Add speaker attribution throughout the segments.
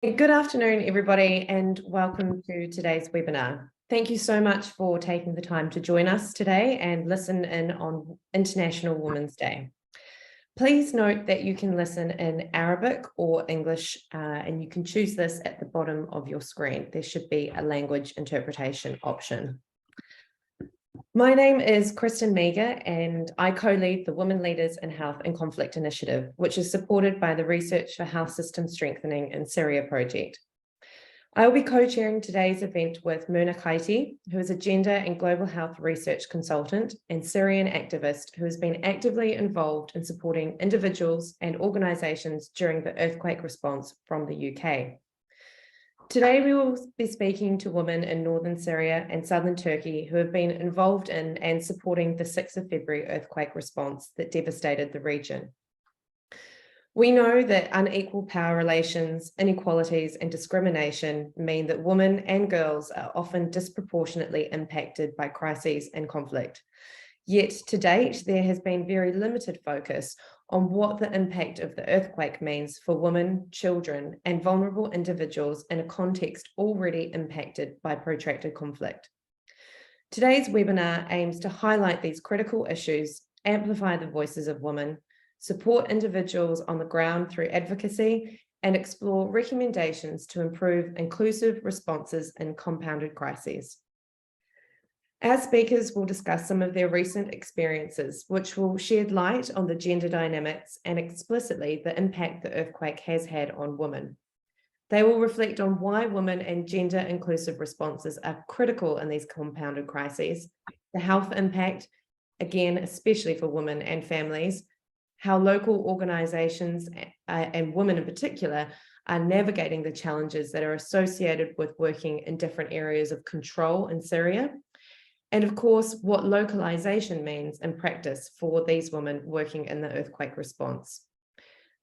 Speaker 1: Good afternoon, everybody, and welcome to today's webinar. Thank you so much for taking the time to join us today and listen in on International Women's Day. Please note that you can listen in Arabic or English, and you can choose this at the bottom of your screen. There should be a language interpretation option. My name is Kristen Meager, and I co-lead the Women Leaders in Health and Conflict Initiative, which is supported by the Research for Health System Strengthening in Syria project. I will be co-chairing today's event with Myrna Kaiti, who is a gender and global health research consultant and Syrian activist who has been actively involved in supporting individuals and organisations during the earthquake response from the UK. Today, we will be speaking to women in northern Syria and southern Turkey who have been involved in and supporting the 6th of February earthquake response that devastated the region. We know that unequal power relations, inequalities, and discrimination mean that women and girls are often disproportionately impacted by crises and conflict. Yet to date, there has been very limited focus on what the impact of the earthquake means for women, children, and vulnerable individuals in a context already impacted by protracted conflict. Today's webinar aims to highlight these critical issues, amplify the voices of women, support individuals on the ground through advocacy, and explore recommendations to improve inclusive responses in compounded crises. Our speakers will discuss some of their recent experiences, which will shed light on the gender dynamics and explicitly the impact the earthquake has had on women. They will reflect on why women and gender inclusive responses are critical in these compounded crises, the health impact, again, especially for women and families, how local organisations and women in particular are navigating the challenges that are associated with working in different areas of control in Syria, and of course, what localization means in practice for these women working in the earthquake response.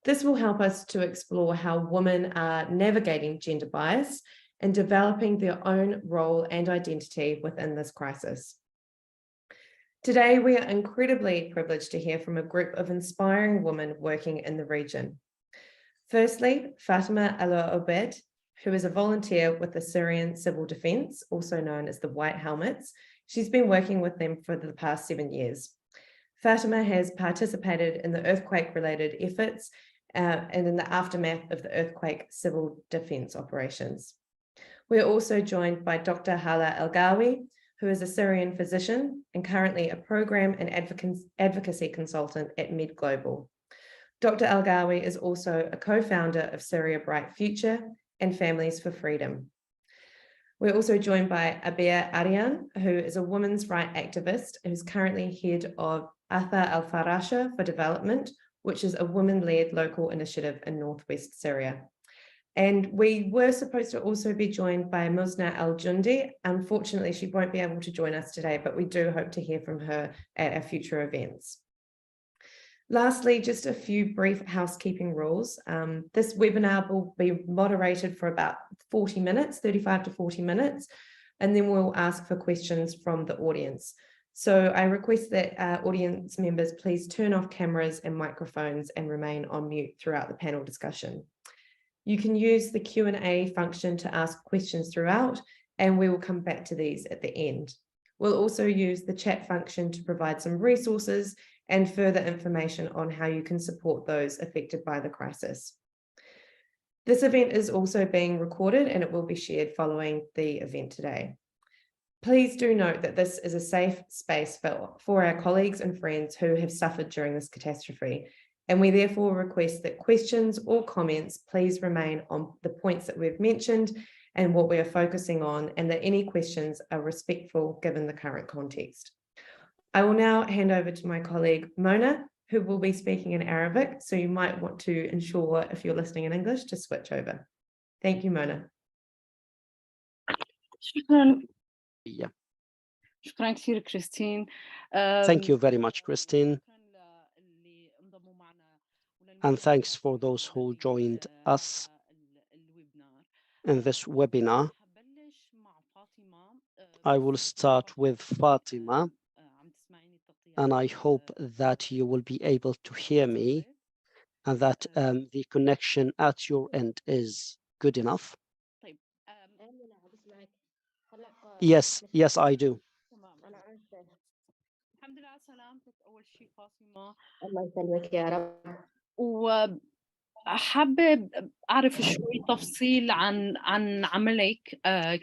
Speaker 1: This will help us to explore how women are navigating gender bias and developing their own role and identity within this crisis. Today, we are incredibly privileged to hear from a group of inspiring women working in the region. Firstly, Fatima Al-Obed, who is a volunteer with the Syrian Civil Defence, also known as the White Helmets. She's been working with them for the past 7 years. Fatima has participated in the earthquake-related efforts and in the aftermath of the earthquake civil defence operations. We're also joined by Dr. Hala El-Gawi, who is a Syrian physician and currently a program and advocacy consultant at Med Global. Dr. El-Gawi is also a co-founder of Syria Bright Future and Families for Freedom. We're also joined by Abir Aryan, who is a women's rights activist who's currently head of Atha Al-Farasha for Development, which is a women-led local initiative in northwest Syria. And we were supposed to also be joined by Musna Al-Jundi. Unfortunately, she won't be able to join us today, but we do hope to hear from her at our future events. Lastly, just a few brief housekeeping rules. This webinar will be moderated for about 40 minutes, 35 to 40 minutes, and then we'll ask for questions from the audience. So I request that audience members please turn off cameras and microphones and remain on mute throughout the panel discussion. You can use the Q&A function to ask questions throughout, and we will come back to these at the end. We'll also use the chat function to provide some resources and further information on how you can support those affected by the crisis. This event is also being recorded and it will be shared following the event today. Please do note that this is a safe space for our colleagues and friends who have suffered during this catastrophe, and we therefore request that questions or comments please remain on the points that we've mentioned and what we are focusing on, and that any questions are respectful given the current context. I will now hand over to my colleague Mona, who will be speaking in Arabic, so you might want to ensure, if you're listening in English, to switch over. Thank you, Mona.
Speaker 2: شكرا كثير كريستين.
Speaker 3: Thank you very much, Christine. And thanks for those who joined us in this webinar. I will start with Fatima, and I hope that you will be able to hear me and that the connection at your end is good enough? Yes, I do.
Speaker 2: الله يسلمك يا رب. وحابة أعرف شوي تفصيل عن عملِك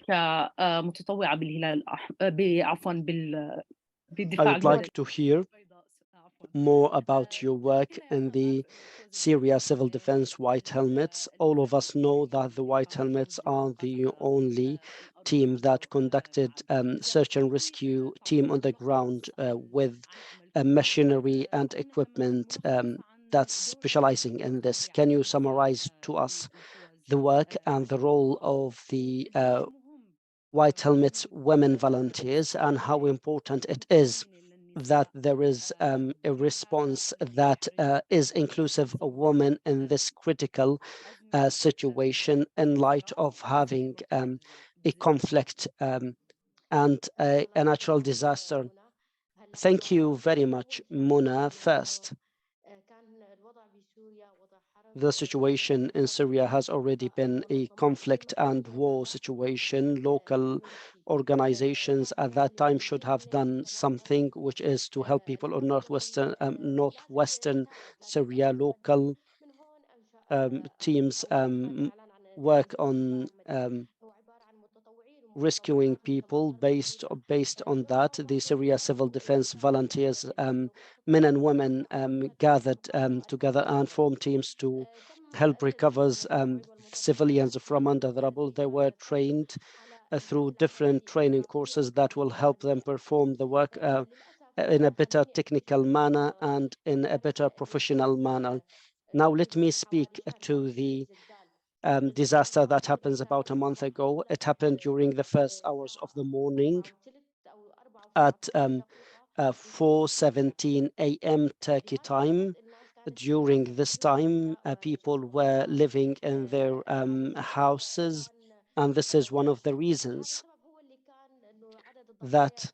Speaker 2: كمتطوعة بالهلال عفوًا
Speaker 3: I
Speaker 2: بالدفاع
Speaker 3: would
Speaker 2: عن الحقوق
Speaker 3: like to hear more about your work in the Syria Civil Defense White Helmets. All of us know that the White Helmets are the only team that conducted search and rescue team on the ground with machinery and equipment that's specializing in this. Can you summarize to us the work and the role of the White Helmets women volunteers and how important it is that there is a response that is inclusive of women in this critical situation in light of having a conflict and a natural disaster? Thank you very much, Mona. First, the situation in Syria has already been a conflict and war situation. Local organizations at that time should have done something, which is to help people on northwestern Syria. Local teams work on rescuing people based on that. The Syria Civil Defense volunteers, men and women, gathered together and formed teams to help recover civilians from under the rubble. They were trained through different training courses that will help them perform the work in a better technical manner and in a better professional manner. Now, let me speak to the disaster that happens about a month ago. It happened during the first hours of the morning at 4:17 a.m. Turkey time. During this time, people were living in their houses, and this is one of the reasons that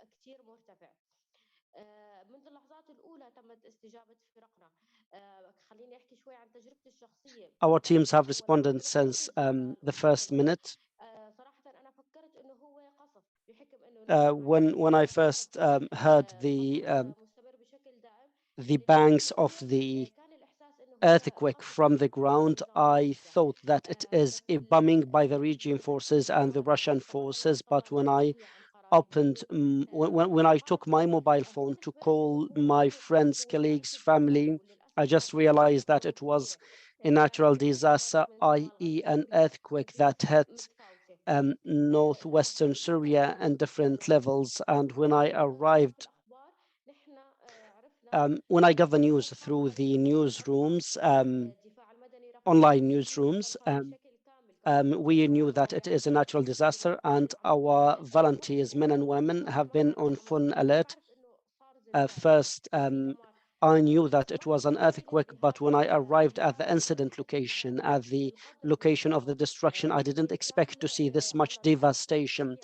Speaker 3: our teams have responded since the first minute. When I first heard the bangs of the earthquake from the ground, I thought that it is a bombing by the regime forces and the Russian forces. But when I opened, when I took my mobile phone to call my friends, colleagues, family, I just realized that it was a natural disaster, i.e. an earthquake that hit northwestern Syria and different levels. And when I arrived, when I got the news through the newsrooms, online newsrooms, we knew that it is a natural disaster, and our volunteers, men and women, have been on full alert. First, I knew that it was an earthquake, but when I arrived at the incident location, at the location of the destruction, I didn't expect to see this much devastation.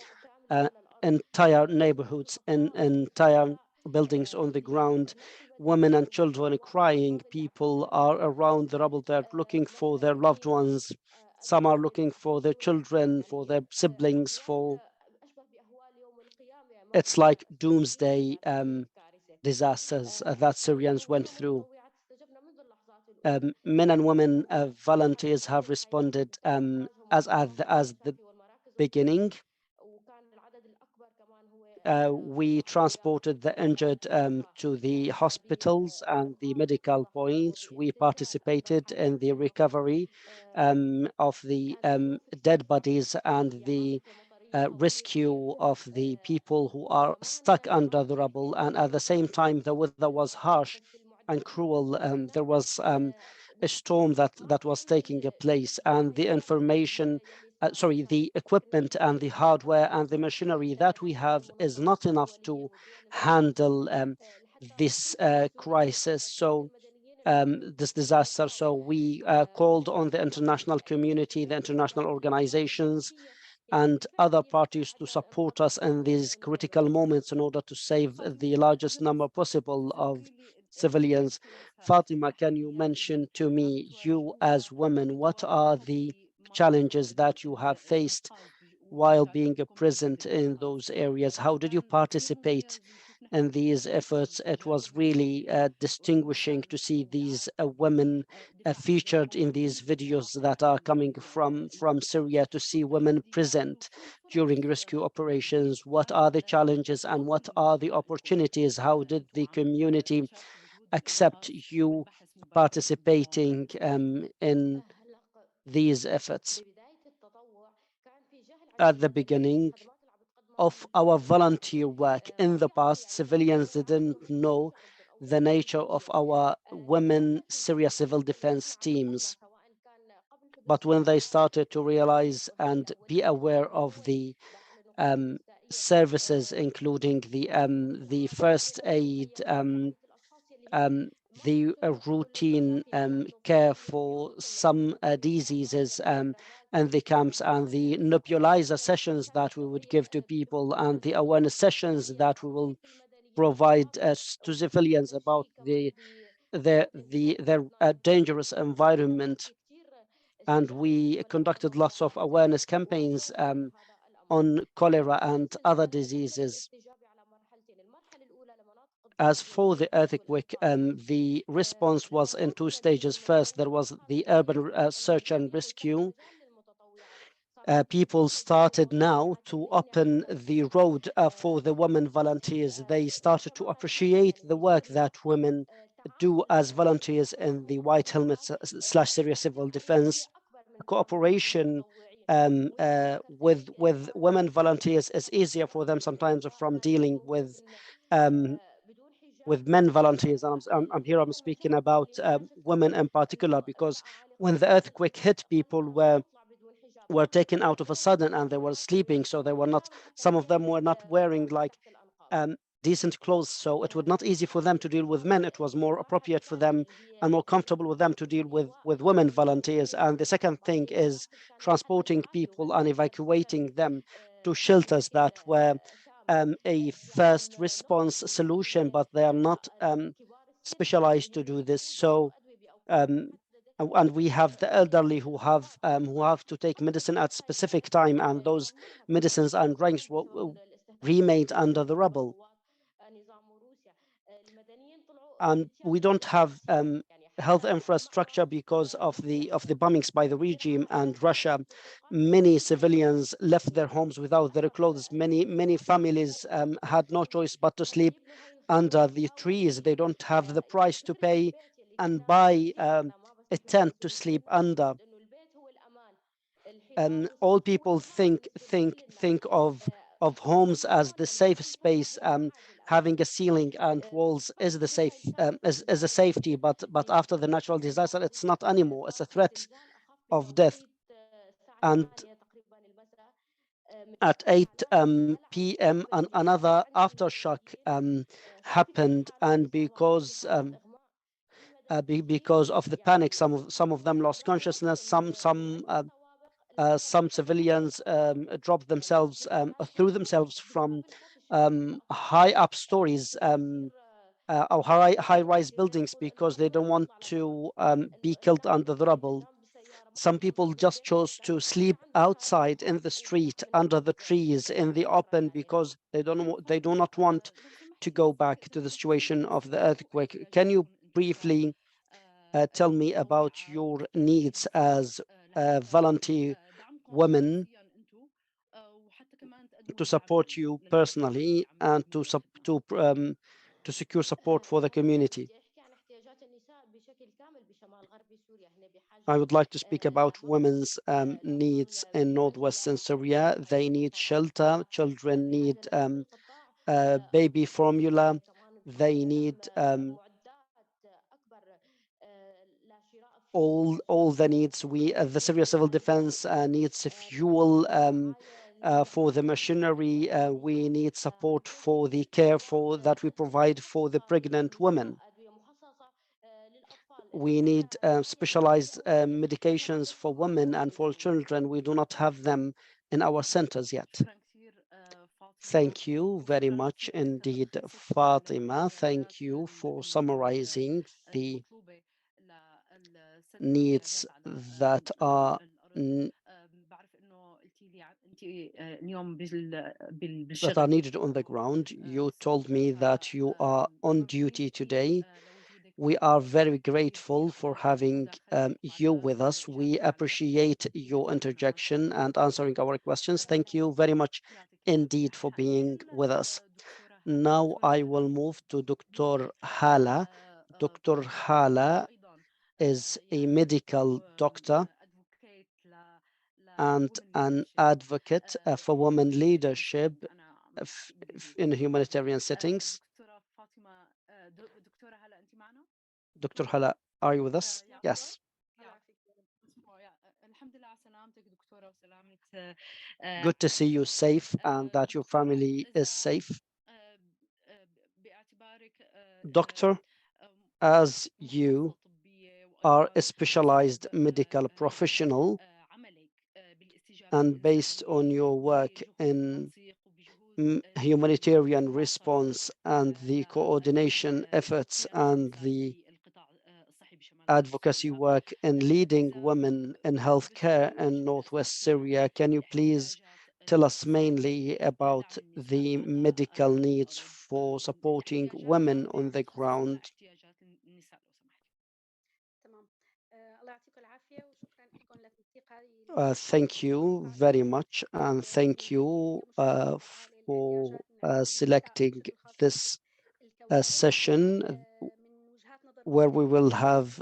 Speaker 3: Entire neighborhoods and entire buildings on the ground, women and children crying. People are around the rubble. They're looking for their loved ones. Some are looking for their children, for their siblings, for it's like doomsday disasters that Syrians went through. Men and women volunteers have responded as the beginning. We transported the injured to the hospitals and the medical points. We participated in the recovery of the dead bodies and the rescue of the people who are stuck under the rubble. And at the same time, the weather was harsh and cruel. There was a storm that was taking place, and the information, the equipment and the hardware and the machinery that we have is not enough to handle this crisis. So this disaster. So we called on the international community, the international organizations, and other parties to support us in these critical moments in order to save the largest number possible of civilians. Fatima, can you mention to me, you as women, what are the challenges that you have faced while being present in those areas? How did you participate in these efforts? It was really distinguishing to see these women featured in these videos that are coming from Syria, to see women present during rescue operations. What are the challenges and what are the opportunities? How did the community accept you participating in these efforts? At the beginning of our volunteer work in the past, civilians didn't know the nature of our women Syria civil defense teams. But when they started to realize and be aware of the services, including the first aid, the routine care for some diseases and the camps, and the nebulizer sessions that we would give to people, and the awareness sessions that we will provide to civilians about their dangerous environment. And we conducted lots of awareness campaigns on cholera and other diseases. As for the earthquake, the response was in two stages. First, there was the urban search and rescue. People started now to open the road for the women volunteers. They started to appreciate the work that women do as volunteers in the White Helmets / Syria Civil Defense. Cooperation with women volunteers is easier for them sometimes from dealing with men volunteers. And I'm speaking about women in particular, because when the earthquake hit, people were taken out of a sudden and they were sleeping, so they were not, some of them were not wearing like decent clothes, so it was not easy for them to deal with men. It was more appropriate for them and more comfortable with them to deal with women volunteers. And the second thing is transporting people and evacuating them to shelters that were a first response solution, but they are not specialized to do this. So and we have the elderly who have to take medicine at specific time, and those medicines and drinks remained under the rubble. And we don't have health infrastructure because of the bombings by the regime and Russia. Many civilians left their homes without their clothes. Many families had no choice but to sleep under the trees. They don't have the price to pay and buy a tent to sleep under. All people think of homes as the safe space. Having a ceiling and walls is the safe is a safety, but after the natural disaster, it's not anymore. It's a threat of death. And at 8 p.m. another aftershock happened, and because of the panic, some of them lost consciousness. Some civilians dropped themselves, threw themselves from high up stories or high-rise buildings, because they don't want to be killed under the rubble. Some people just chose to sleep outside in the street, under the trees, in the open, because they do not want to go back to the situation of the earthquake. Can you briefly tell me about your needs as volunteer women, to support you personally and to secure support for the community? I would like to speak about women's needs in northwestern Syria. They need shelter. Children need baby formula. They need all the needs. The Syria Civil Defense needs fuel for the machinery. We need support for the care that we provide for the pregnant women. We need specialized medications for women and for children. We do not have them in our centers yet. Thank you very much indeed, Fatima. Thank you for summarizing the needs that are that are needed on the ground. You told me that you are on duty today. We are very grateful for having you with us. We appreciate your interjection and answering our questions. Thank you very much indeed for being with us. Now I will move to Dr. Hala. Dr. Hala is a medical doctor and an advocate for women leadership in humanitarian settings. Dr. Hala, are you with us? Yes. Good to see you safe and that your family is safe. Doctor, as you are a specialized medical professional and based on your work in humanitarian response and the coordination efforts and the advocacy work in leading women in healthcare in Northwest Syria, can you please tell us mainly about the medical needs for supporting women on the ground? Thank you very much, and thank you for selecting this session where we will have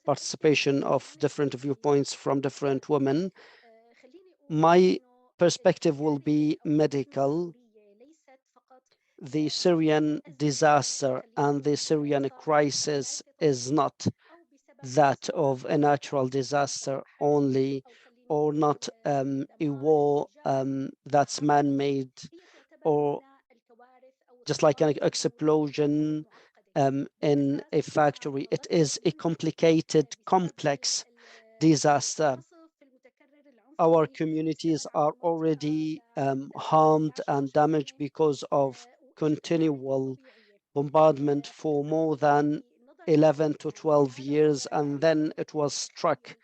Speaker 3: participation of different viewpoints from different women. My perspective will be medical. The Syrian disaster and the Syrian crisis is not that of a natural disaster only, or not a war that's man-made, or just like an explosion in a factory. It is a complicated, complex disaster. Our communities are already harmed and damaged because of continual bombardment for more than 11 to 12 years, and then it was struck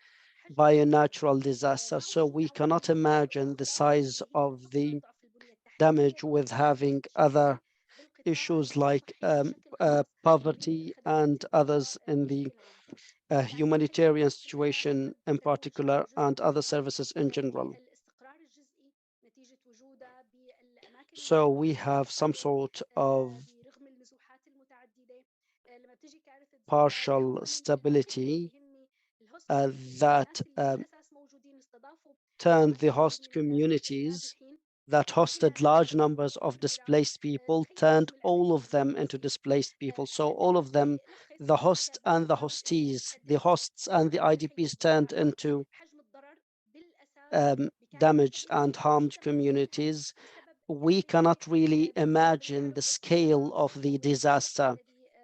Speaker 3: by a natural disaster. So we cannot imagine the size of the damage with having other issues like poverty and others in the humanitarian situation in particular, and other services in general. So we have some sort of partial stability that turned the host communities that hosted large numbers of displaced people, turned all of them into displaced people. So all of them, the host and the hostees, the hosts and the IDPs, turned into damaged and harmed communities. We cannot really imagine the scale of the disaster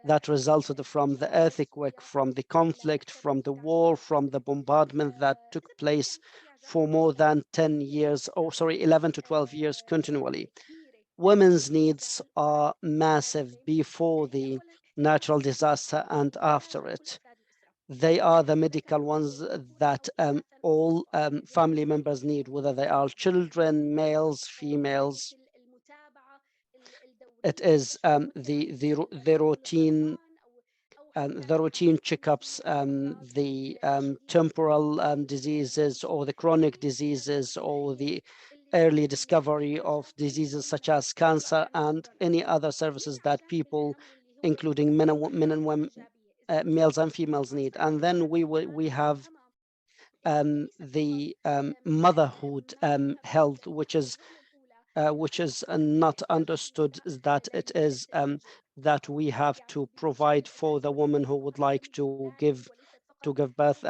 Speaker 3: that resulted from the earthquake, from the conflict, from the war, from the bombardment that took place for more than 10 years, or sorry, 11 to 12 years continually. Women's needs are massive before the natural disaster and after it. They are the medical ones that all family members need, whether they are children, males, females. It is the routine checkups, the temporal diseases, or the chronic diseases, or the early discovery of diseases such as cancer, and any other services that people, including men and women, males and females, need. And then we have the motherhood health, which is not understood, that it is that we have to provide for the woman who would like to give birth.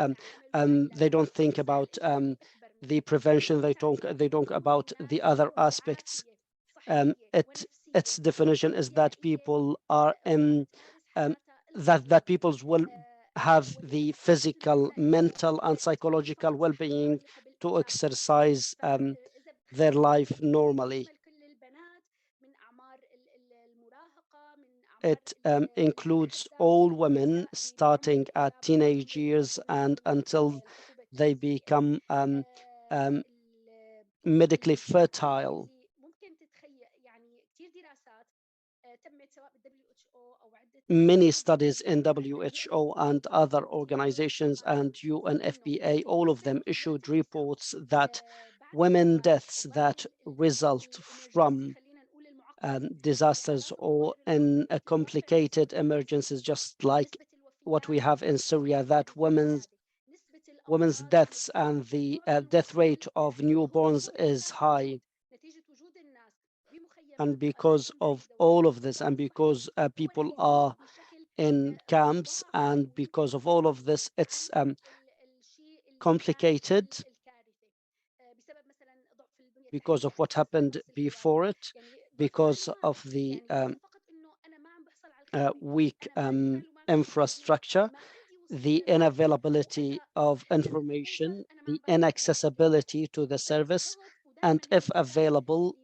Speaker 3: They don't think about the prevention. They don't about the other aspects. Its definition is that people are that peoples will have the physical, mental, and psychological well-being to exercise their life normally. It includes all women starting at teenage years and until they become medically fertile. Many studies in WHO and other organizations and UNFPA, all of them issued reports that women deaths that result from disasters or in a complicated emergencies, just like what we have in Syria, that women's deaths and the death rate of newborns is high. And because of all of this, and because people are in camps, and because of all of this, it's complicated because of what happened before it, because of the weak infrastructure, the unavailability of information, the inaccessibility to the service, and if available,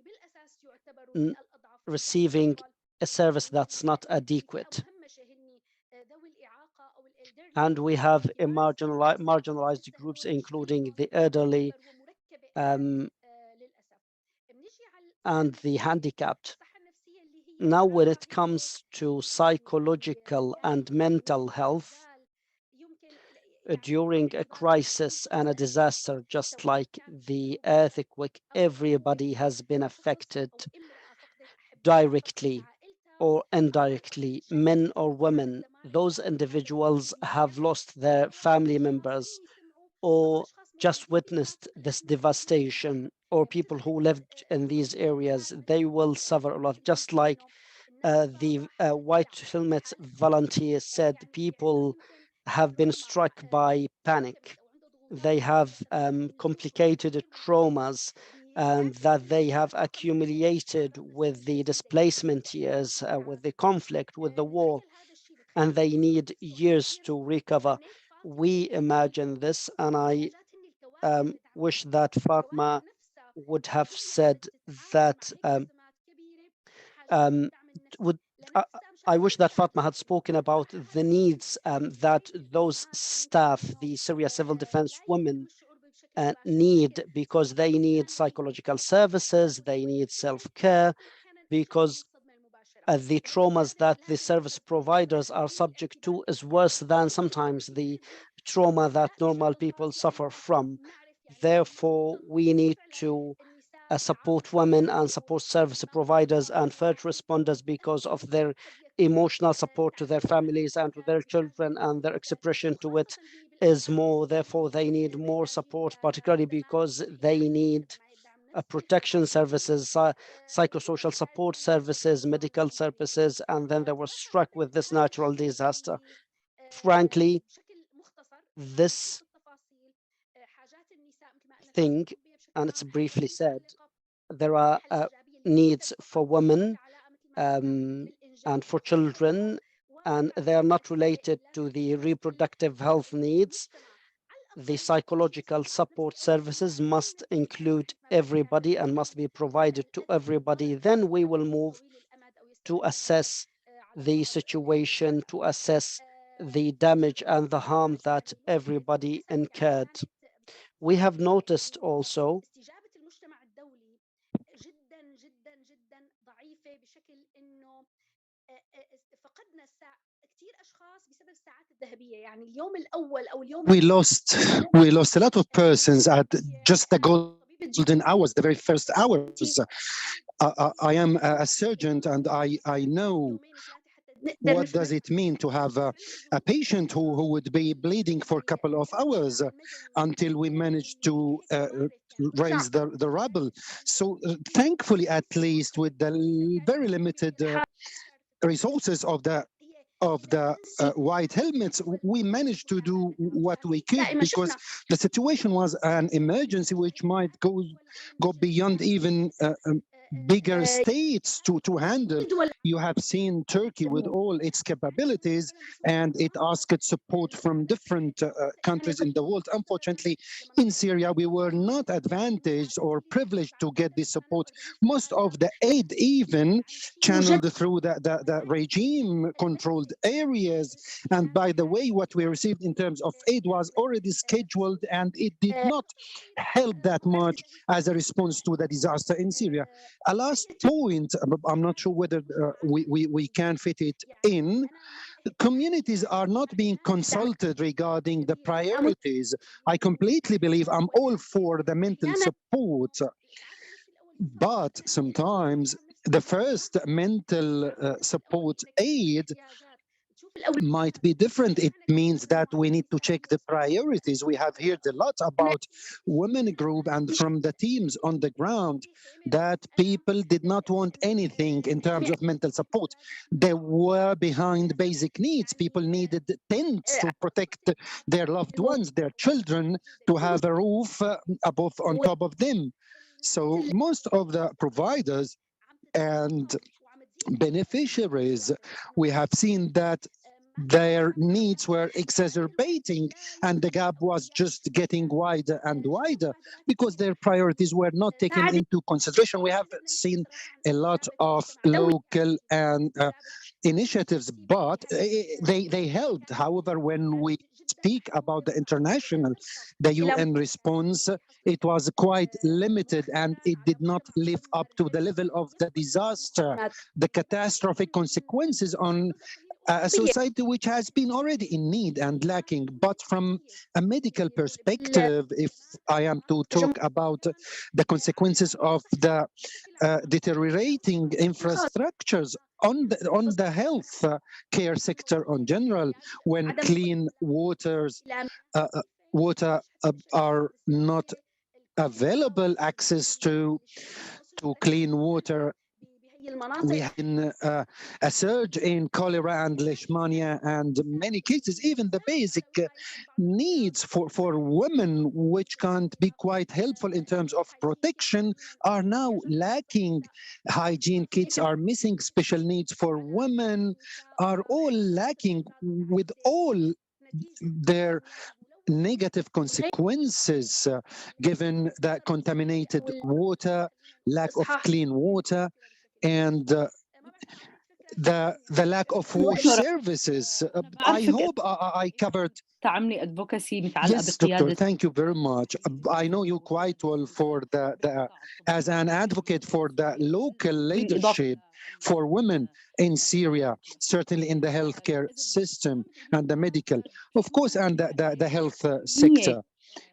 Speaker 3: receiving a service that's not adequate. And we have marginalized groups, including the elderly and the handicapped. Now, when it comes to psychological and mental health, during a crisis and a disaster, just like the earthquake, everybody has been affected directly or indirectly, men or women. Those individuals have lost their family members or just witnessed this devastation, or people who lived in these areas, they will suffer a lot, just like the White Helmets volunteers said, people have been struck by panic. They have complicated traumas that they have accumulated with the displacement years, with the conflict, with the war, and they need years to recover. We imagine this, and I wish that Fatma would have said that would I wish that Fatma had spoken about the needs that those staff, the Syria Civil Defense women, need, because they need psychological services, they need self-care, because the traumas that the service providers are subject to is worse than sometimes the trauma that normal people suffer from. Therefore, we need to support women and support service providers and first responders because of their emotional support to their families and to their children, and their expression to it is more. Therefore, they need more support, particularly because they need protection services, psychosocial support services, medical services, and then they were struck with this natural disaster. Frankly, this thing, and it's briefly said, there are needs for women and for children, and they are not related to the reproductive health needs. The psychological support services must include everybody and must be provided to everybody. Then we will move to assess the situation, to assess the damage and the harm that everybody incurred. We have noticed also
Speaker 4: we lost a lot of persons at just the golden hours, the very first hours. I am a surgeon, and I know what does it mean to have a patient who would be bleeding for a couple of hours until we managed to raise the rubble. So thankfully, at least with the very limited resources of the white helmets, we managed to do what we could, because the situation was an emergency which might go beyond even bigger states to handle. You have seen Turkey with all its capabilities, and it asked support from different countries in the world. Unfortunately, in Syria, we were not advantaged or privileged to get this support. Most of the aid even channeled through the regime-controlled areas. And by the way, what we received in terms of aid was already scheduled, and it did not help that much as a response to the disaster in Syria. A last point, I'm not sure whether we can fit it in. Communities are not being consulted regarding the priorities. I completely believe I'm all for the mental support, but sometimes the first mental support aid might be different. It means that we need to check the priorities. We have heard a lot about women group and from the teams on the ground that people did not want anything in terms of mental support. They were behind basic needs. People needed tents to protect their loved ones, their children, to have a roof above on top of them. So most of the providers and beneficiaries, we have seen that their needs were exacerbating and the gap was just getting wider and wider because their priorities were not taken into consideration. We have seen a lot of local and initiatives, but they helped. However, when we speak about the international, the UN response, it was quite limited and it did not live up to the level of the disaster, the catastrophic consequences on a society which has been already in need and lacking. But from a medical perspective, if I am to talk about the consequences of the deteriorating infrastructures on the health care sector in general, when clean water are not available, access to clean water, we have a surge in cholera and leishmania and many cases, even the basic needs for women, which can't be quite helpful in terms of protection, are now lacking. Hygiene kits are missing, special needs for women are all lacking, with all their negative consequences given the contaminated water, lack of clean water, and the lack of wash services. I hope I covered.
Speaker 2: تعملي advocacy متعلقة
Speaker 4: Yes, Doctor,
Speaker 2: بقيادة
Speaker 4: thank you very much. I know you quite well for as an advocate for the local leadership for women in Syria, certainly in the healthcare system and the medical, of course, and the health sector.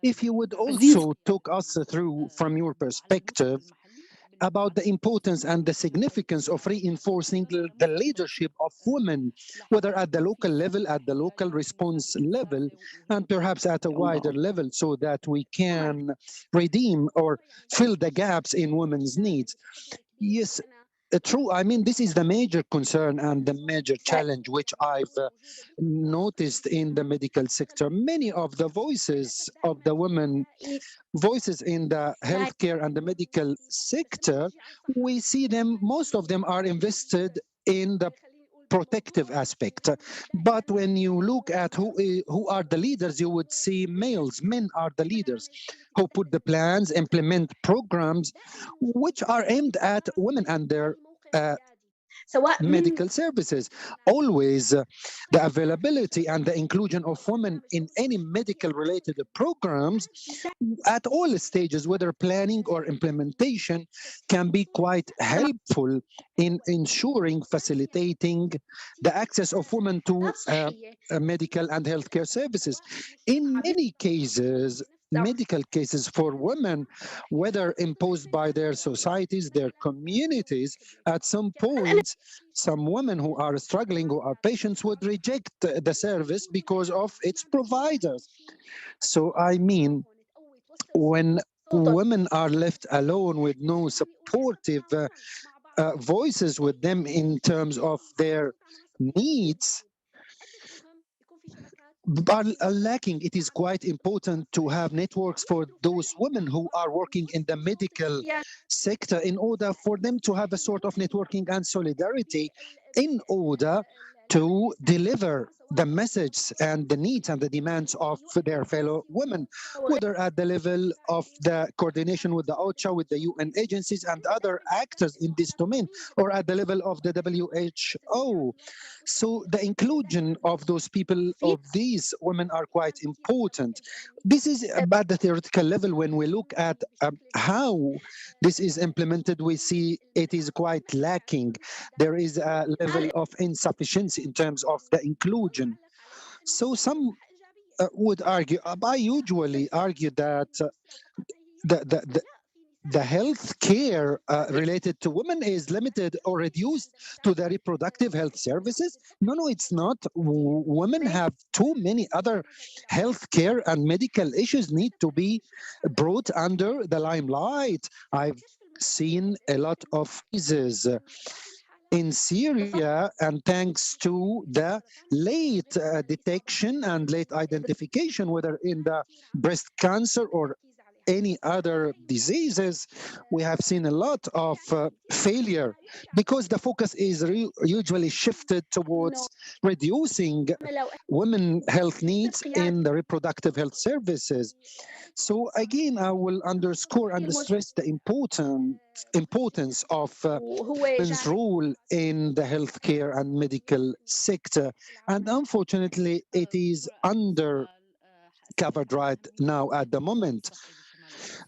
Speaker 4: If you would also talk us through, from your perspective, about the importance and the significance of reinforcing the leadership of women, whether at the local level, at the local response level, and perhaps at a wider level, so that we can redeem or fill the gaps in women's needs. Yes, true. I mean, this is the major concern and the major challenge which I've noticed in the medical sector. Many of the voices of the women, voices in the healthcare and the medical sector, we see them, most of them are invested in the protective aspect. But when you look at who are the leaders, you would see males, men are the leaders who put the plans, implement programs which are aimed at women and their medical services. Always the availability and the inclusion of women in any medical related programs at all stages, whether planning or implementation, can be quite helpful in ensuring, facilitating the access of women to medical and healthcare services. In many cases, medical cases for women, whether imposed by their societies, their communities, at some point, some women who are struggling, who are patients, would reject the service because of its providers. So, I mean, when women are left alone with no supportive voices with them in terms of their needs, are lacking. It is quite important to have networks for those women who are working in the medical sector in order for them to have a sort of networking and solidarity in order to deliver the message and the needs and the demands of their fellow women, whether at the level of the coordination with the OCHA, with the UN agencies and other actors in this domain, or at the level of the WHO. So the inclusion of those people, of these women, are quite important. This is about the theoretical level. When we look at how this is implemented, we see it is quite lacking. There is a level of insufficiency in terms of the inclusion. So some would argue, I usually argue that the, the, the the health care related to women is limited or reduced to the reproductive health services. No, it's not. Women have too many other health care and medical issues need to be brought under the limelight. I've seen a lot of cases in Syria, and thanks to the late detection and late identification, whether in the breast cancer or any other diseases, we have seen a lot of failure because the focus is usually shifted towards reducing women health needs in the reproductive health services. So again, I will underscore and stress the importance of women's role in the healthcare and medical sector. And unfortunately, it is under covered right now at the moment.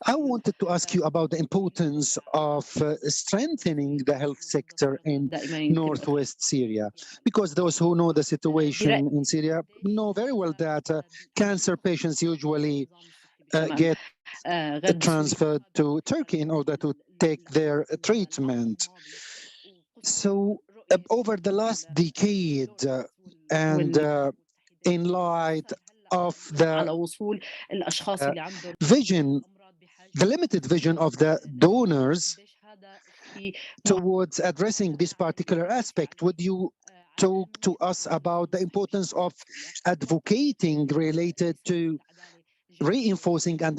Speaker 4: I wanted to ask you about the importance of strengthening the health sector in northwest Syria, because those who know the situation in Syria know very well that cancer patients usually get transferred to Turkey in order to take their treatment. So over the last decade and in light of the vision, the limited vision of the donors towards addressing this particular aspect, would you talk to us about the importance of advocating related to reinforcing and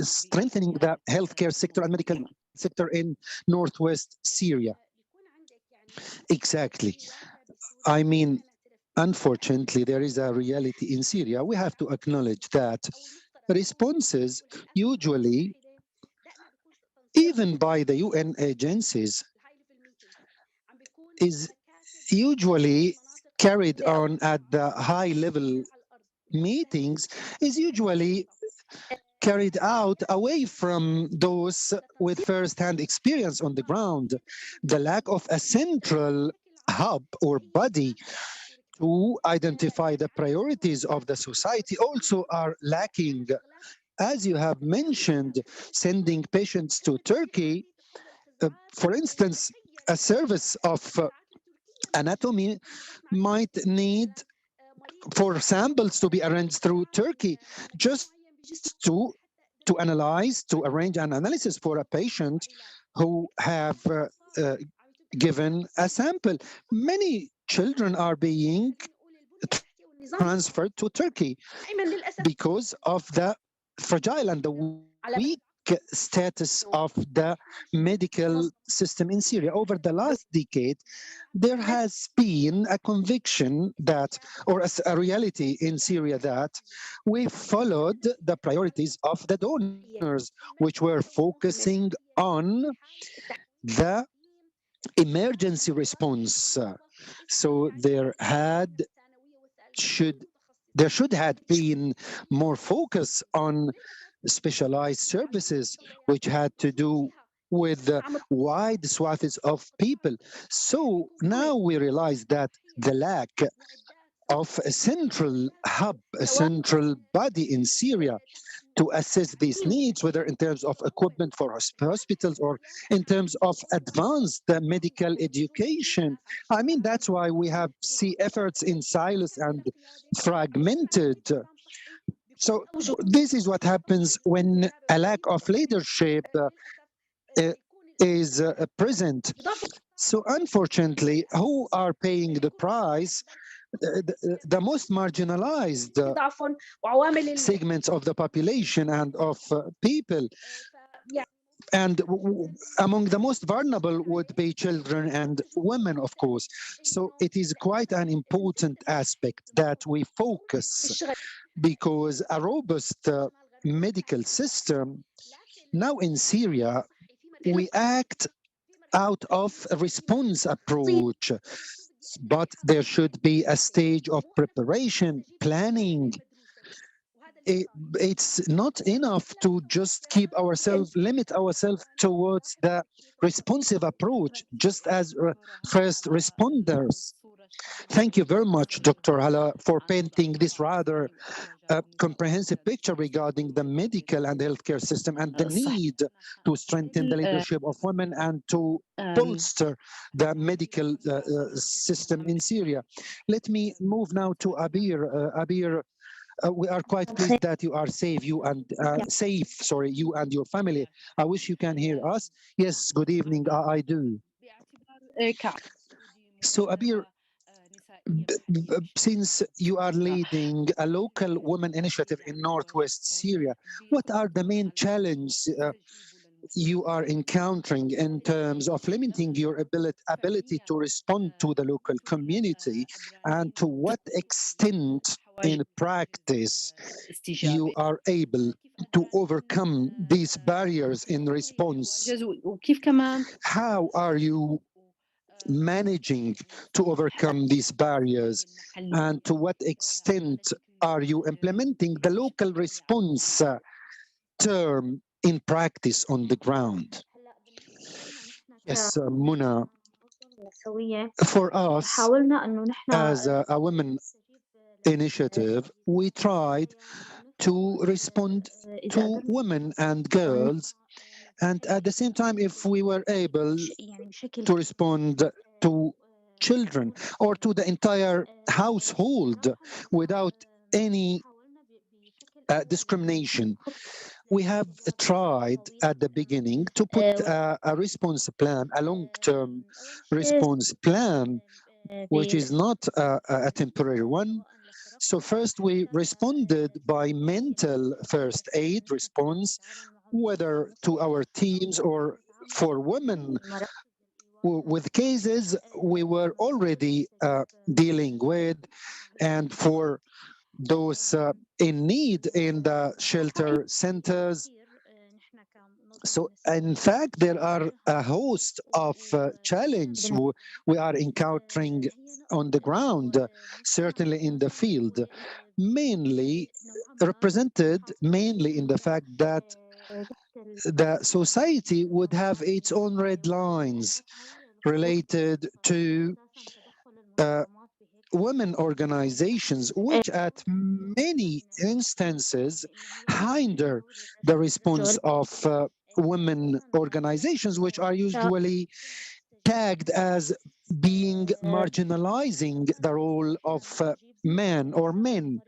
Speaker 4: strengthening the healthcare sector and medical sector in northwest Syria? Exactly. I mean, unfortunately, there is a reality in Syria. We have to acknowledge that responses usually, even by the UN agencies, is usually carried on at the high level meetings, is usually carried out away from those with first-hand experience on the ground. The lack of a central hub or body to identify the priorities of the society also are lacking. As you have mentioned, sending patients to Turkey, for instance, a service of anatomy might need for samples to be arranged through Turkey just to analyze, to arrange an analysis for a patient who have given a sample. Many children are being transferred to Turkey because of the fragile and the weak status of the medical system in Syria. Over the last decade, there has been a conviction that, or a reality in Syria, that we followed the priorities of the donors, which were focusing on the emergency response. So there should have been more focus on specialized services which had to do with wide swaths of people. So now we realize that the lack of a central hub, a central body in Syria to assess these needs, whether in terms of equipment for hospitals or in terms of advanced medical education. I mean, that's why we have see efforts in silos and fragmented. So this is what happens when a lack of leadership is present. So unfortunately, who are paying the price the most marginalized segments of the population and of people. And among the most vulnerable would be children and women, of course. So it is quite an important aspect that we focus, because a robust medical system now in Syria, we act out of a response approach, but there should be a stage of preparation, planning. It's not enough to just limit ourselves towards the responsive approach, just as first responders. Thank you very much, Dr. Hala, for painting this rather comprehensive picture regarding the medical and healthcare system and the need to strengthen the leadership of women and to bolster the medical system in Syria. Let me move now to Abir. Abir, we are quite pleased that you are safe, you and your family. I wish you can hear us. Yes, good evening. I do. So, Abir, since you are leading a local women initiative in Northwest Syria, what are the main challenges you are encountering in terms of limiting your ability to respond to the local community, and to what extent in practice you are able to overcome these barriers in response? How are you managing to overcome these barriers, and to what extent are you implementing the local response term in practice on the ground? Yes, Muna, for us as a women initiative, we tried to respond to women and girls, and at the same time, if we were able to respond to children or to the entire household without any discrimination. We have tried at the beginning to put a response plan, a long-term response plan, which is not a temporary one. So first we responded by mental first aid response, whether to our teams or for women with cases we were already dealing with, and for those in need in the shelter centers. So in fact, there are a host of challenges we are encountering on the ground, certainly in the field, mainly in the fact that the society would have its own red lines related to women organizations, which at many instances hinder the response of women organizations, which are usually tagged as being marginalizing the role of men or men.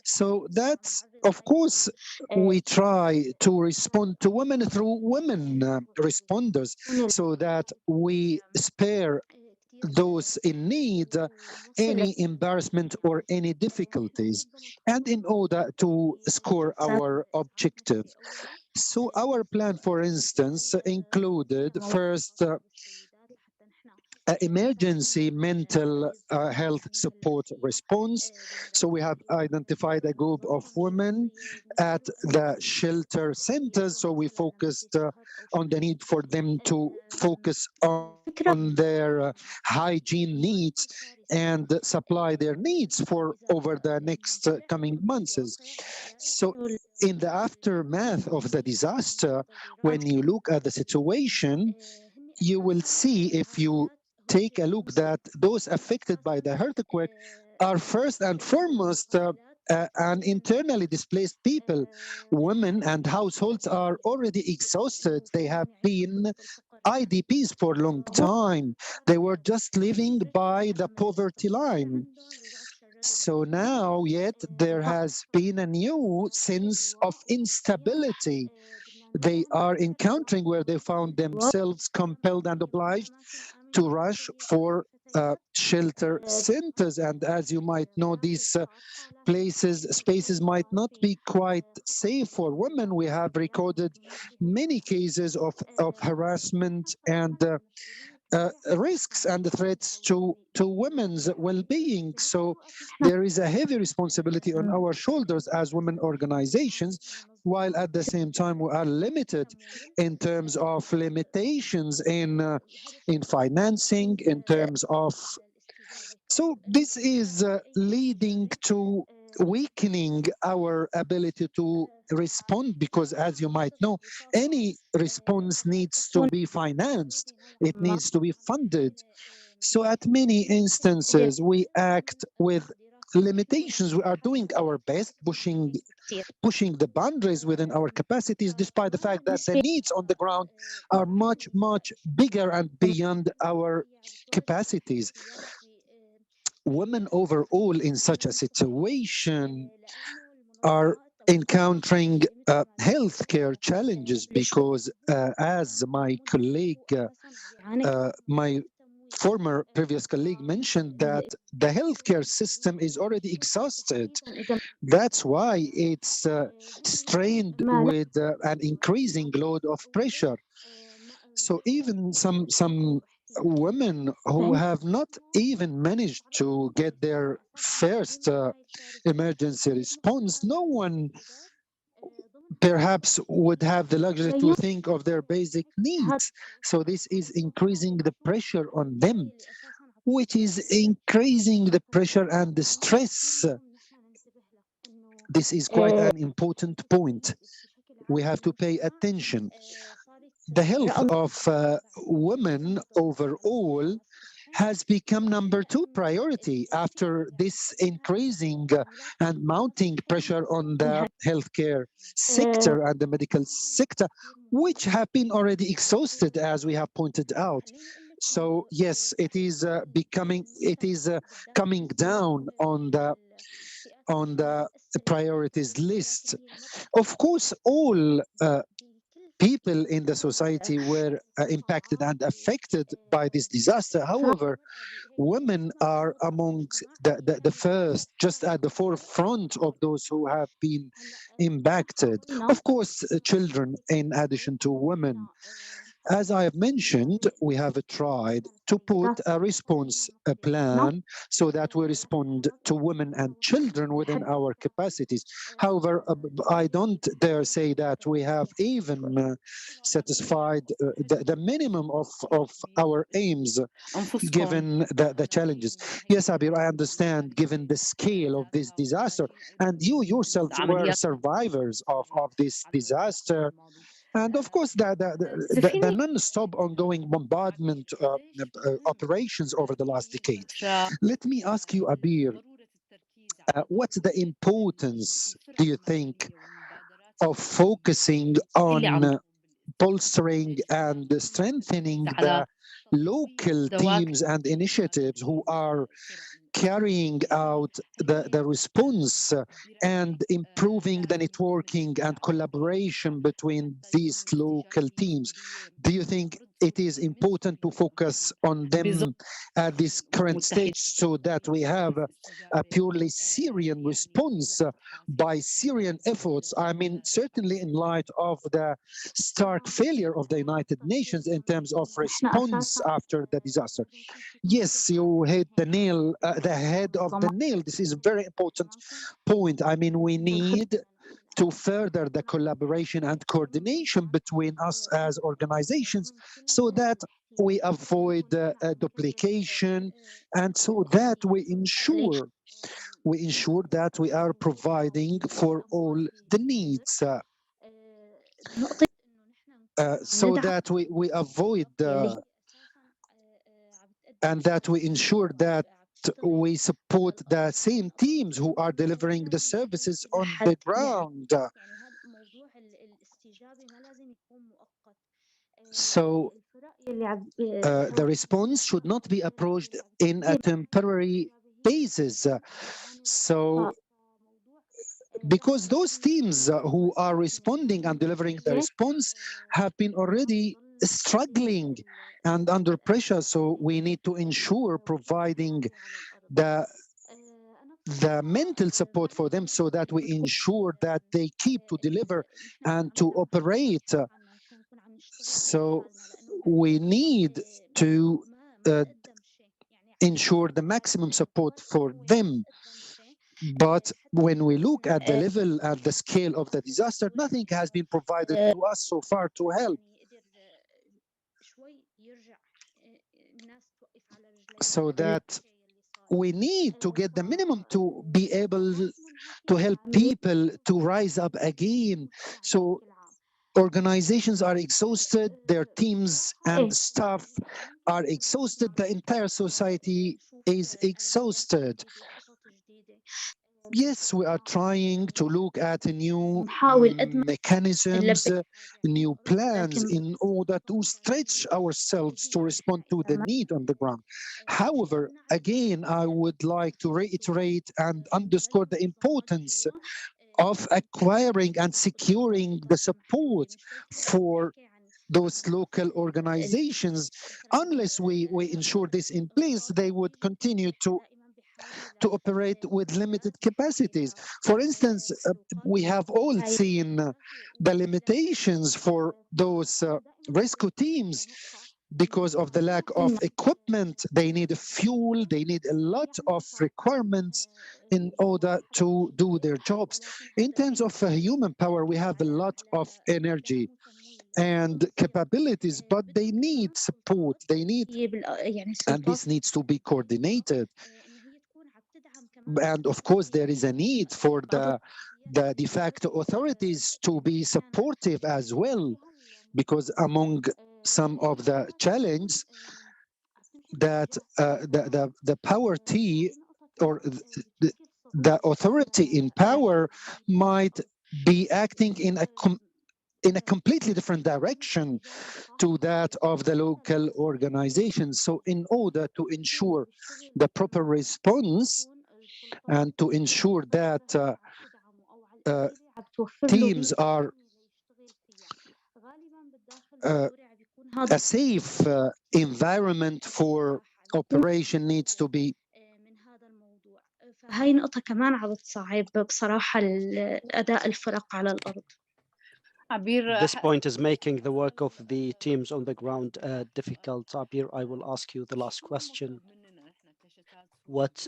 Speaker 4: So that's, of course, we try to respond to women through women responders, so that we spare those in need any embarrassment or any difficulties, and in order to score our objective. So our plan, for instance, included first emergency mental health support response. So we have identified a group of women at the shelter centers. So we focused on the need for them to focus on their hygiene needs and supply their needs for over the next coming months. So in the aftermath of the disaster, when you look at the situation, you will see, if you take a look, that those affected by the earthquake are first and foremost and internally displaced people. Women and households are already exhausted. They have been IDPs for a long time. They were just living by the poverty line. So now, yet, there has been a new sense of instability they are encountering, where they found themselves compelled and obliged to rush for shelter centers. And as you might know, these spaces might not be quite safe for women. We have recorded many cases of harassment and risks and threats to women's well-being. So there is a heavy responsibility on our shoulders as women organizations, while at the same time we are limited in terms of limitations in financing, in terms of. So this is leading to weakening our ability to respond, because as you might know, any response needs to be financed, it needs to be funded. So at many instances we act with limitations. We are doing our best, pushing the boundaries within our capacities, despite the fact that the needs on the ground are much, much bigger and beyond our capacities. Women overall in such a situation are encountering healthcare challenges, because as my former previous colleague mentioned, that the healthcare system is already exhausted. That's why it's strained with an increasing load of pressure. So even some women who have not even managed to get their first emergency response, no one perhaps would have the luxury to think of their basic needs. So this is increasing the pressure on them, which is increasing the pressure and the stress. This is quite an important point. We have to pay attention. The health of women overall has become number 2 priority after this increasing and mounting pressure on the healthcare sector and the medical sector, which have been already exhausted, as we have pointed out. So yes, it is coming down on the priorities list. Of course, all people in the society were impacted and affected by this disaster. However, women are amongst the first, just at the forefront of those who have been impacted. Of course, children in addition to women. As I have mentioned, we have tried to put a response plan so that we respond to women and children within our capacities. However, I don't dare say that we have even satisfied the minimum of our aims, given the challenges. Yes, Abir, I understand, given the scale of this disaster, and you yourselves were survivors of this disaster. And of course, the non-stop ongoing bombardment operations over the last decade. Let me ask you, Abir, what's the importance, do you think, of focusing on bolstering and strengthening the local teams and initiatives who are carrying out the response and improving the networking and collaboration between these local teams? Do you think it is important to focus on them at this current stage, so that we have a purely Syrian response by Syrian efforts? I mean, certainly in light of the stark failure of the United Nations in terms of response after the disaster. Yes, you hit the head of the nail. This is a very important point. I mean, we need to further the collaboration and coordination between us as organizations, so that we avoid duplication, and so that we ensure that we are providing for all the needs, so that we avoid and that we ensure that we support the same teams who are delivering the services on the ground. So the response should not be approached in a temporary basis. So because those teams who are responding and delivering the response have been already struggling and under pressure. So we need to ensure providing the mental support for them so that we ensure that they keep to deliver and to operate. So we need to ensure the maximum support for them. But when we look at the level and the scale of the disaster, nothing has been provided to us so far to help. So that we need to get the minimum to be able to help people to rise up again. So organizations are exhausted, their teams and staff are exhausted, the entire society is exhausted. Yes, we are trying to look at new mechanisms, new plans in order to stretch ourselves to respond to the need on the ground. However, again, I would like to reiterate and underscore the importance of acquiring and securing the support for those local organizations. Unless we ensure this in place, they would continue to operate with limited capacities. For instance, we have all seen the limitations for those rescue teams because of the lack of equipment. They need fuel, they need a lot of requirements in order to do their jobs. In terms of human power, we have a lot of energy and capabilities, but they need support, they need, and this needs to be coordinated. And of course, there is a need for the de facto authorities to be supportive as well, because among some of the challenge that the power T or the authority in power might be acting in a completely different direction to that of the local organization. So in order to ensure the proper response and to ensure that teams are a safe environment for operation needs to be.
Speaker 5: فهاي نقطة كمان عم تصعب بصراحة أداء الفرق على الأرض.
Speaker 3: This point is making the work of the teams on the ground difficult. Abir, I will ask you the last question. What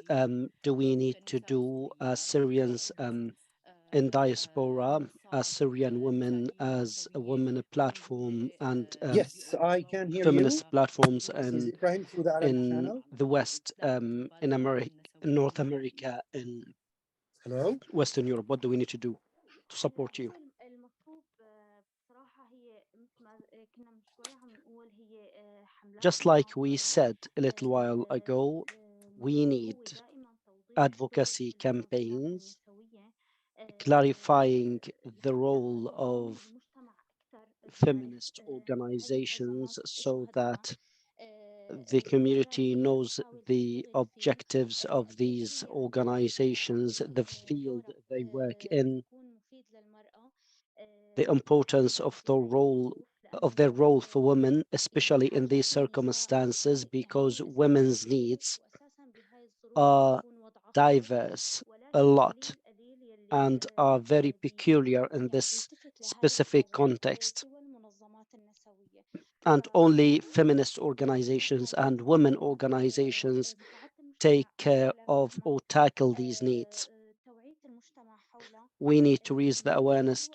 Speaker 3: do we need to do as Syrians in diaspora, as Syrian women, as a women platform, and
Speaker 4: Yes, I can hear
Speaker 3: feminist
Speaker 4: you.
Speaker 3: platforms
Speaker 4: This is Ibrahim through the Arabic
Speaker 3: in
Speaker 4: channel.
Speaker 3: the West, in America, in North America, in
Speaker 4: Hello.
Speaker 3: Western Europe? What do we need to do to support you? Just like we said a little while ago, we need advocacy campaigns clarifying the role of feminist organizations so that the community knows the objectives of these organizations, the field they work in, the importance of their role for women, especially in these circumstances, because women's needs are diverse a lot and are very peculiar in this specific context. And only feminist organizations and women organizations take care of or tackle these needs. We need to raise the awareness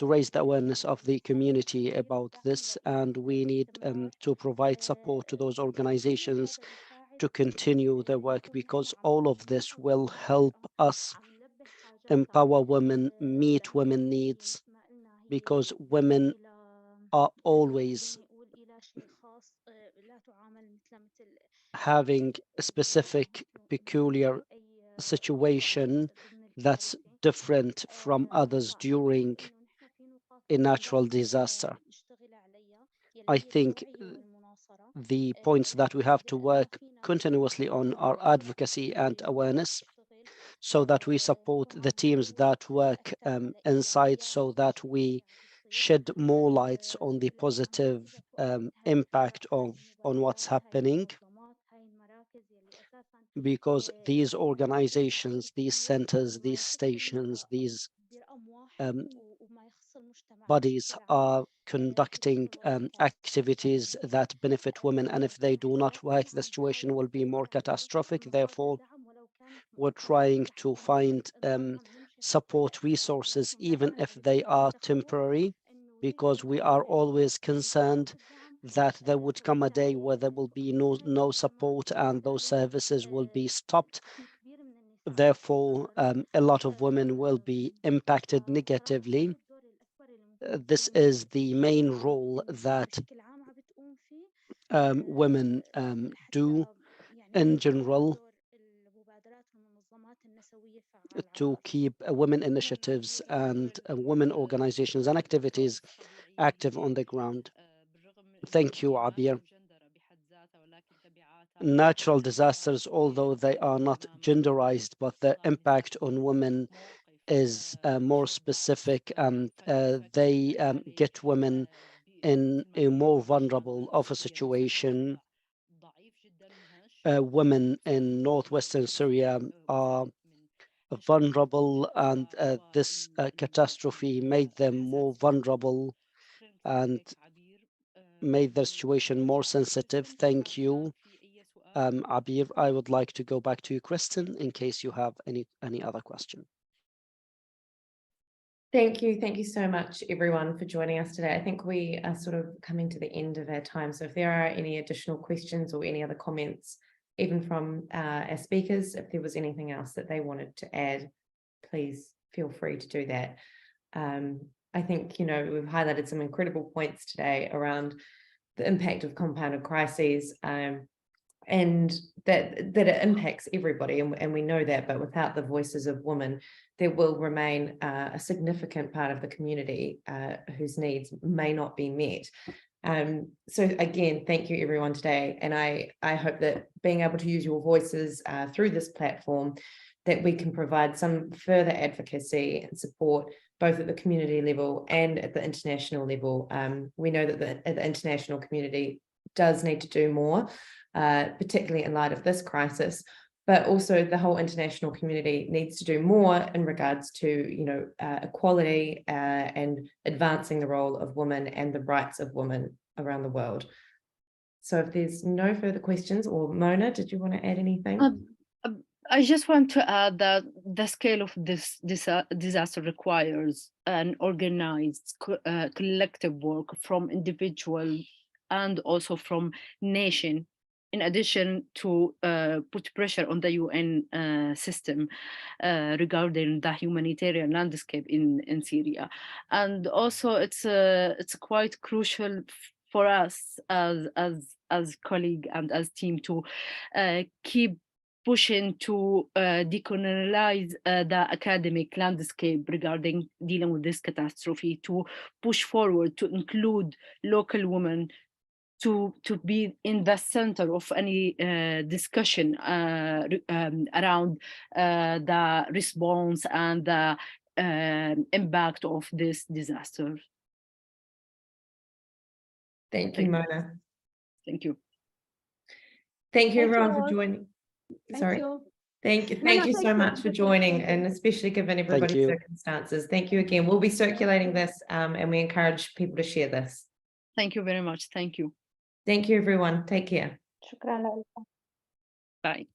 Speaker 3: of the community about this, and we need to provide support to those organizations to continue their work, because all of this will help us empower women, meet women needs, because women are always having a specific peculiar situation that's different from others during a natural disaster. I think the points that we have to work continuously on are advocacy and awareness, so that we support the teams that work inside, so that we shed more lights on the positive impact on what's happening, because these organizations, these centers, these stations, these bodies are conducting activities that benefit women, and if they do not work, the situation will be more catastrophic. Therefore, we're trying to find support resources, even if they are temporary, because we are always concerned that there would come a day where there will be no support and those services will be stopped. Therefore, a lot of women will be impacted negatively. This is the main role that women do in general to keep women initiatives and women organizations and activities active on the ground. Thank you, Abir. Natural disasters, although they are not genderized, but the impact on women is more specific, and they get women in a more vulnerable of a situation. Women in northwestern Syria are vulnerable, and this catastrophe made them more vulnerable and made their situation more sensitive. Thank you, Abir. I would like to go back to you, Kristen, in case you have any other question.
Speaker 1: Thank you so much, everyone, for joining us today. I think we are sort of coming to the end of our time, so if there are any additional questions or any other comments, even from our speakers, if there was anything else that they wanted to add, please feel free to do that. I think, we've highlighted some incredible points today around the impact of compounded crises, and that it impacts everybody, and we know that, but without the voices of women, there will remain a significant part of the community whose needs may not be met. So again, thank you everyone today, and I hope that being able to use your voices through this platform, that we can provide some further advocacy and support both at the community level and at the international level. We know that the international community does need to do more, particularly in light of this crisis, but also the whole international community needs to do more in regards to, equality and advancing the role of women and the rights of women around the world. So if there's no further questions, or Mona, did you want to add anything?
Speaker 2: I just want to add that the scale of this disaster requires an organized collective work from individuals and also from nation, in addition to put pressure on the UN system regarding the humanitarian landscape in Syria. And also it's quite crucial for us as colleague and as team to keep pushing to decolonize the academic landscape regarding dealing with this catastrophe, to push forward to include local women to be in the center of any discussion around the response and the impact of this disaster.
Speaker 1: Thank you, Mona.
Speaker 2: Thank you.
Speaker 1: Thank you everyone for joining. Sorry. Thank you so much for joining, and especially given everybody's circumstances. Thank you again. We'll be circulating this and we encourage people to share this.
Speaker 2: Thank you very much. Thank you.
Speaker 1: Thank you, everyone. Take care.
Speaker 2: Bye.